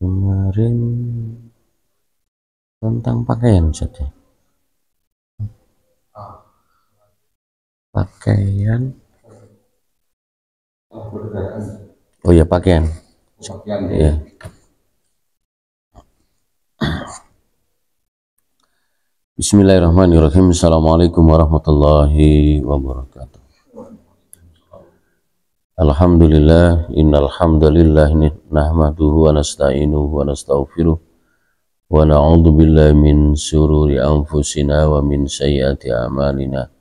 Kemarin tentang pakaian saja. Pakaian. Oh ya, pakaian. Ya. Bismillahirrahmanirrahim. Assalamualaikum warahmatullahi wabarakatuh. Alhamdulillah, innal hamdalillah nahmaduhu wa nasta'inuhu wa nastaghfiruh wa na'udzu billahi min shururi anfusina wa min sayyiati a'malina.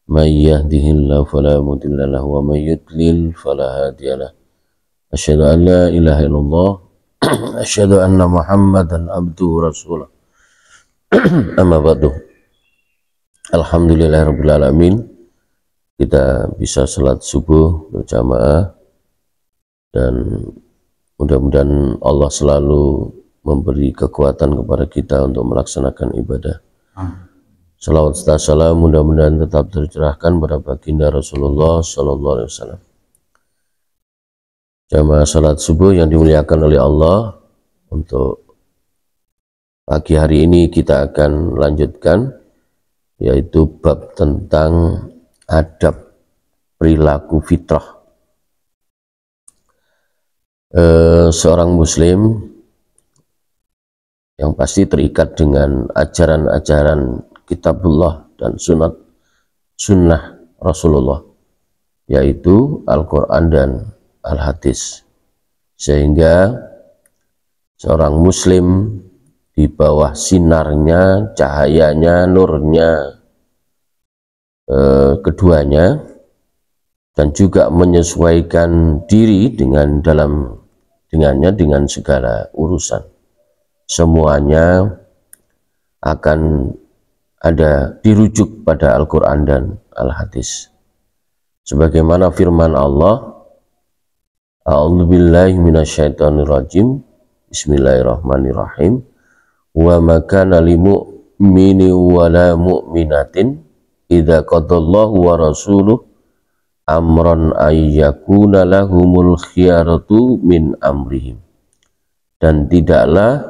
May yahdihillahu fala mudilla lahu wa may yudlil fala hadiyalah. Asyhadu an la ilaha illallah asyhadu anna Muhammadan abduhu rasuluh. Amma ba'du. Alhamdulillahirabbil alamin. Kita bisa salat subuh berjamaah dan mudah-mudahan Allah selalu memberi kekuatan kepada kita untuk melaksanakan ibadah. Salawat serta salam mudah-mudahan tetap tercurahkan pada baginda Rasulullah sallallahu alaihi wasallam. Jamaah salat subuh yang dimuliakan oleh Allah, untuk pagi hari ini kita akan lanjutkan, yaitu bab tentang adab perilaku fitrah. Seorang muslim yang pasti terikat dengan ajaran-ajaran kitabullah dan sunnah Rasulullah, yaitu Al-Quran dan Al-Hadis, sehingga seorang muslim di bawah sinarnya, cahayanya, nurnya keduanya, dan juga menyesuaikan diri dengan segala urusan, semuanya akan ada dirujuk pada Al-Quran dan Al-Hadis. Sebagaimana firman Allah, A'udzubillahi minasyaitonirrajim, Bismillahirrahmanirrahim, wa ma kana lil mu'mini wa la mu'minatin idza qadallahu wa rasuluh amran ayyakuna lahumul khiyaratu min amrihim. Dan tidaklah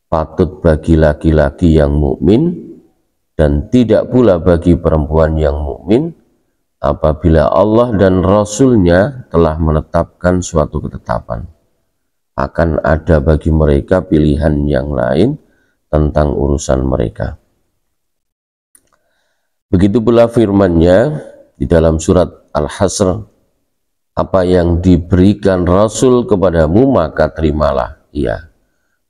patut bagi laki-laki yang mukmin dan tidak pula bagi perempuan yang mukmin apabila Allah dan Rasulnya telah menetapkan suatu ketetapan, akan ada bagi mereka pilihan yang lain tentang urusan mereka. Begitu pula firman-Nya di dalam surat Al-Hasr, apa yang diberikan Rasul kepadamu maka terimalah ia,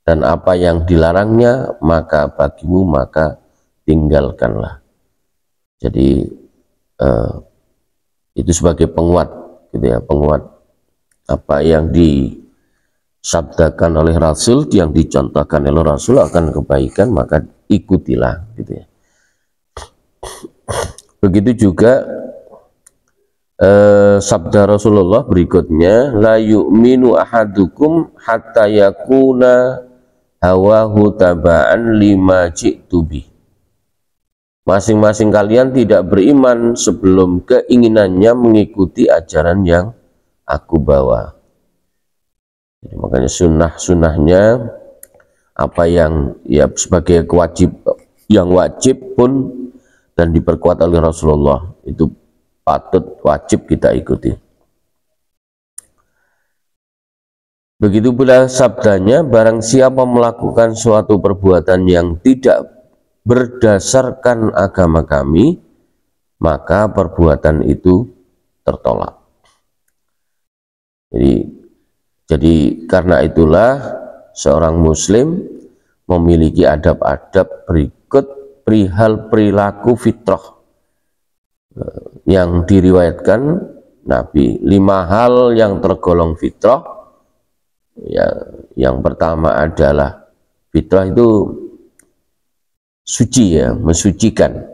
dan apa yang dilarangnya maka bagimu maka tinggalkanlah. Jadi itu sebagai penguat, gitu ya, penguat apa yang disabdakan oleh Rasul, yang dicontohkan oleh Rasul akan kebaikan, maka ikutilah, gitu ya. Begitu juga sabda Rasulullah berikutnya, la yu'minu ahadukum hatta yakuna hawahu taba'an lima ji'tu bih. Masing-masing kalian tidak beriman sebelum keinginannya mengikuti ajaran yang aku bawa. Jadi, makanya sunnah-sunnahnya, apa yang ya sebagai yang wajib pun dan diperkuat oleh Rasulullah, itu patut wajib kita ikuti. Begitu pula sabdanya, barang siapa melakukan suatu perbuatan yang tidak berdasarkan agama kami, maka perbuatan itu tertolak. Jadi karena itulah seorang muslim memiliki adab-adab berikut perihal perilaku fitrah yang diriwayatkan Nabi. 5 hal yang tergolong fitrah. Ya, yang pertama adalah fitrah itu suci, ya, mensucikan.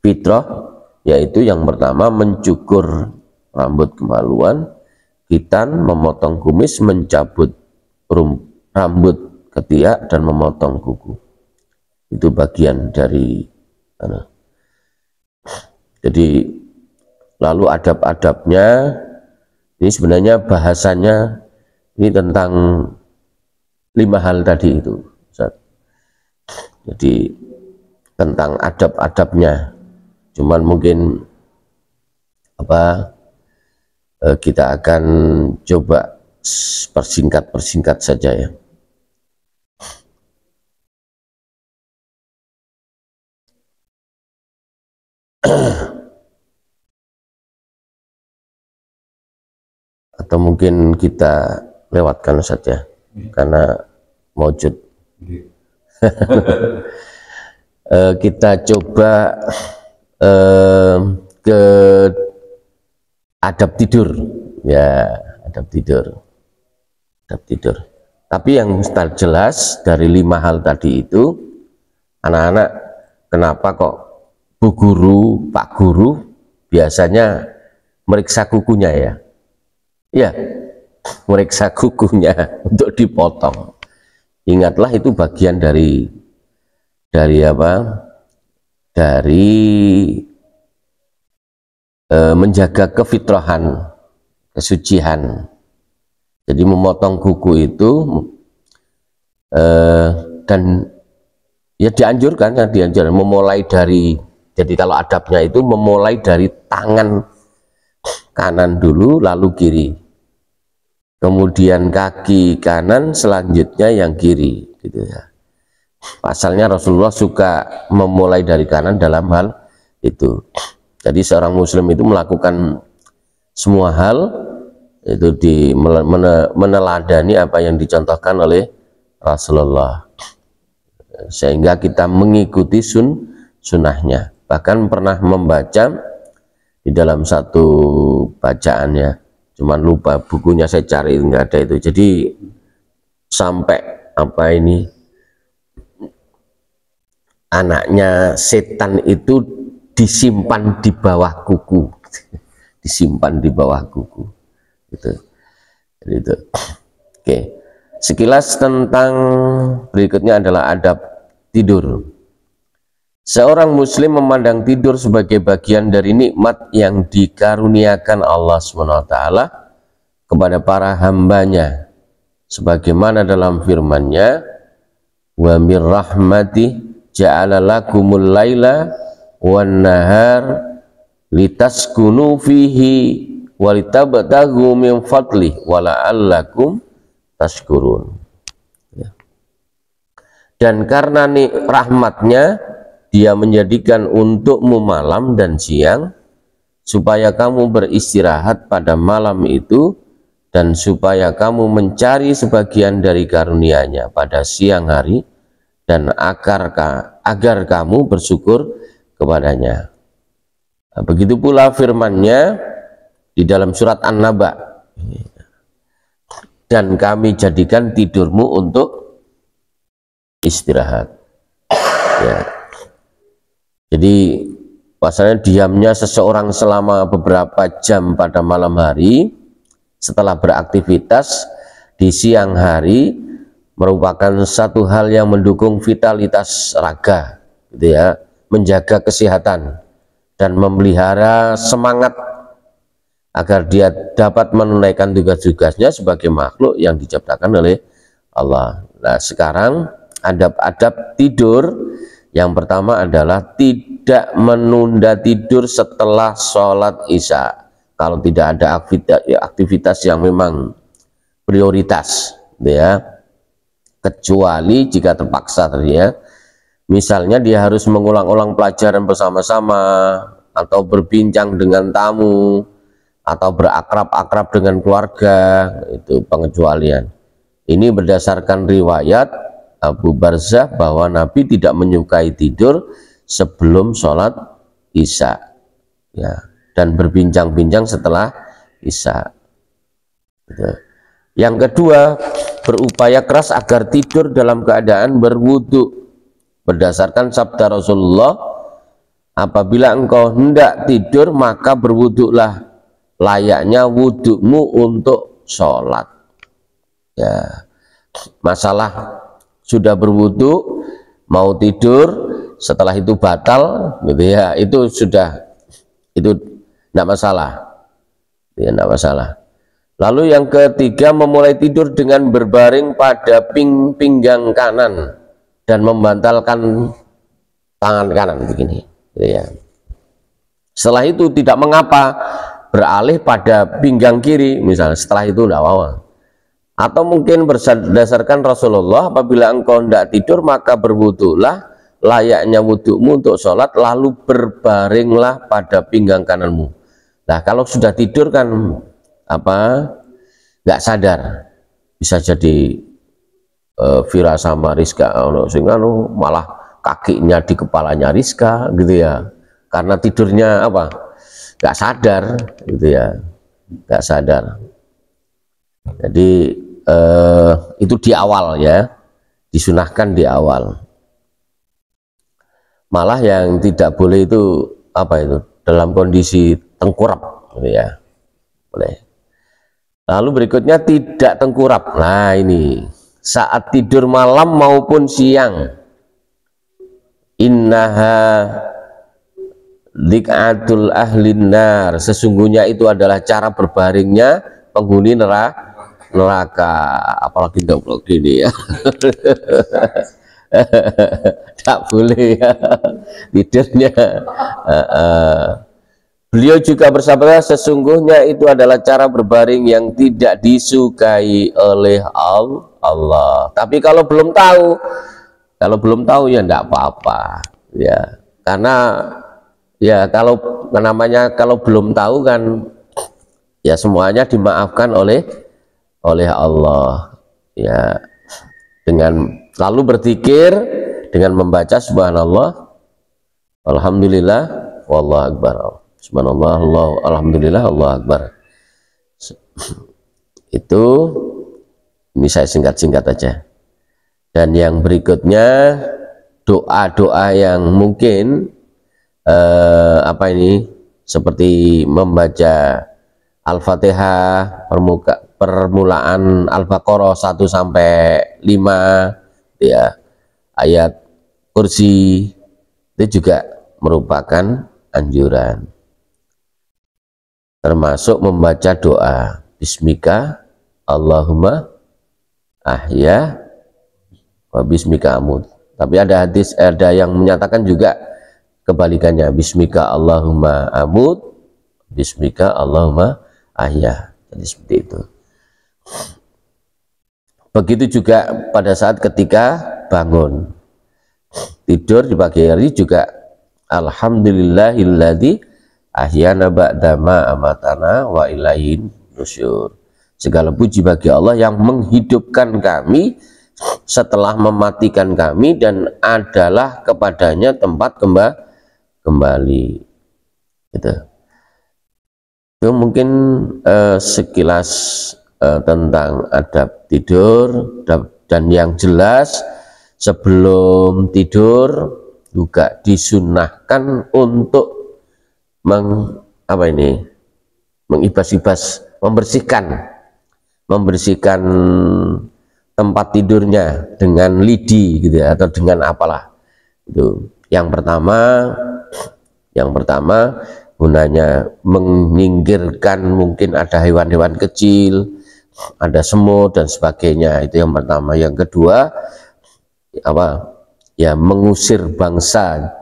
Fitrah yaitu yang pertama mencukur rambut kemaluan, khitan, memotong kumis, mencabut rambut ketiak, dan memotong kuku. Itu bagian dari jadi lalu adab-adabnya ini sebenarnya bahasanya ini tentang 5 hal tadi itu, Ustaz. Jadi tentang adab-adabnya, cuman mungkin kita akan coba persingkat saja ya. Atau mungkin kita lewatkan saja karena maujud. Kita coba ke adab tidur ya, adab tidur. Tapi yang jelas dari 5 hal tadi itu, anak-anak kenapa kok Bu Guru, Pak Guru biasanya meriksa kukunya ya? Ya, meriksa kukunya untuk dipotong. Ingatlah itu bagian dari apa? Dari menjaga kefitrahan, kesucian. Jadi memotong kuku itu dan ya dianjurkan memulai dari, jadi kalau adabnya itu memulai dari tangan kanan dulu lalu kiri, kemudian kaki kanan, selanjutnya yang kiri gitu ya. Pasalnya Rasulullah suka memulai dari kanan dalam hal itu. Jadi seorang muslim itu melakukan semua hal itu meneladani apa yang dicontohkan oleh Rasulullah, sehingga kita mengikuti sunnahnya. Bahkan pernah membaca di dalam satu bacaannya, cuman lupa bukunya, saya cari nggak ada itu. Jadi sampai apa ini, anaknya setan itu disimpan di bawah kuku, disimpan di bawah kuku gitu. Jadi itu. Oke, sekilas tentang berikutnya adalah adab tidur. Seorang muslim memandang tidur sebagai bagian dari nikmat yang dikaruniakan Allah SWT kepada para hambanya, sebagaimana dalam firman-Nya, wa mir rahmati ja'ala lakumul laila wan nahar litaskunu fihi walitabtaghu min fadli wala'allakum tashkurun. Dan karena rahmatnya Dia menjadikan untukmu malam dan siang supaya kamu beristirahat pada malam itu, dan supaya kamu mencari sebagian dari karunia-Nya pada siang hari, dan agar kamu bersyukur kepadanya. Nah, begitu pula firman-Nya di dalam surat An-Naba, dan kami jadikan tidurmu untuk istirahat ya. Jadi pasalnya diamnya seseorang selama beberapa jam pada malam hari setelah beraktivitas di siang hari merupakan satu hal yang mendukung vitalitas raga gitu ya, menjaga kesehatan dan memelihara semangat agar dia dapat menunaikan tugas-tugasnya sebagai makhluk yang diciptakan oleh Allah. Nah, sekarang adab-adab tidur. Yang pertama adalah tidak menunda tidur setelah sholat isya kalau tidak ada aktivitas yang memang prioritas ya, kecuali jika terpaksa tadi ya. Misalnya dia harus mengulang-ulang pelajaran bersama-sama, atau berbincang dengan tamu, atau berakrab-akrab dengan keluarga, itu pengecualian. Ini berdasarkan riwayat Abu Barzah bahwa Nabi tidak menyukai tidur sebelum sholat isya ya, dan berbincang-bincang setelah isya. Yang kedua, berupaya keras agar tidur dalam keadaan berwudu berdasarkan sabda Rasulullah, apabila engkau hendak tidur maka berwuduklah layaknya wudukmu untuk sholat ya. Masalah sudah berwudu mau tidur setelah itu batal gitu ya, itu sudah, itu tidak masalah ya, tidak masalah. Lalu yang ketiga, memulai tidur dengan berbaring pada pinggang kanan dan membantalkan tangan kanan begini, gitu ya. Setelah itu tidak mengapa beralih pada pinggang kiri, misalnya setelah itu tidak apa-apa. Atau mungkin berdasarkan Rasulullah, apabila engkau tidak tidur maka berwudulah layaknya wudhumu untuk sholat, lalu berbaringlah pada pinggang kananmu. Nah kalau sudah tidur kan nggak sadar, bisa jadi Vira sama Rizka malah kakinya di kepalanya Rizka gitu ya, karena tidurnya nggak sadar gitu ya, nggak sadar. Jadi itu di awal ya, disunahkan di awal. Malah yang tidak boleh itu itu dalam kondisi tengkurap gitu ya, boleh. Lalu berikutnya tidak tengkurap. Nah ini saat tidur malam maupun siang. Innaha liqatul ahlin nar, sesungguhnya itu adalah cara berbaringnya penghuni neraka. Apalagi nggak begini ya. Tak boleh ya tidurnya. Beliau juga bersabda, sesungguhnya itu adalah cara berbaring yang tidak disukai oleh Allah. Tapi kalau belum tahu ya enggak apa-apa ya, karena ya kalau belum tahu kan ya semuanya dimaafkan oleh Allah ya, dengan lalu berzikir dengan membaca subhanallah, alhamdulillah, wallahu akbar, subhanallah, alhamdulillah, Allahu akbar. Itu ini saya singkat-singkat aja. Dan yang berikutnya doa-doa yang mungkin seperti membaca Al-Fatihah, permulaan Al-Baqarah 1 sampai 5 ya, ayat kursi, itu juga merupakan anjuran. Termasuk membaca doa Bismika Allahumma ahya wa bismika amut. Tapi ada yang menyatakan juga kebalikannya, Bismika Allahumma amut, Bismika Allahumma ahya. Jadi seperti itu. Begitu juga pada saat ketika bangun tidur di pagi hari juga, alhamdulillahilladzi ahyana ba'dama amatana wa ilaihin nusyur. Segala puji bagi Allah yang menghidupkan kami setelah mematikan kami dan adalah kepadanya tempat kembali. Gitu. Itu mungkin sekilas tentang adab tidur. Dan yang jelas sebelum tidur juga disunahkan untuk mengibas-ibas, membersihkan tempat tidurnya dengan lidi gitu ya, atau dengan apalah itu. Yang pertama gunanya menyingkirkan mungkin ada hewan-hewan kecil, ada semut dan sebagainya, itu yang pertama. Yang kedua mengusir bangsa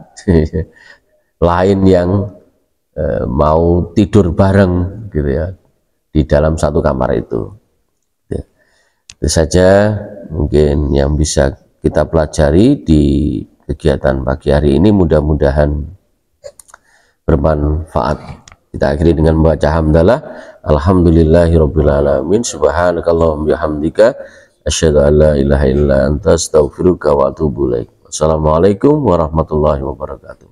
lain yang mau tidur bareng gitu ya di dalam satu kamar itu. Itu saja mungkin yang bisa kita pelajari di kegiatan pagi hari ini, mudah-mudahan bermanfaat. Kita akhiri dengan membaca hamdalah, alhamdulillahirabbil alamin, subhanakallahumma bihamdika asyhadu an la ilaha illa anta astaghfiruka wa atubu ilaik. Wassalamualaikum warahmatullahi wabarakatuh.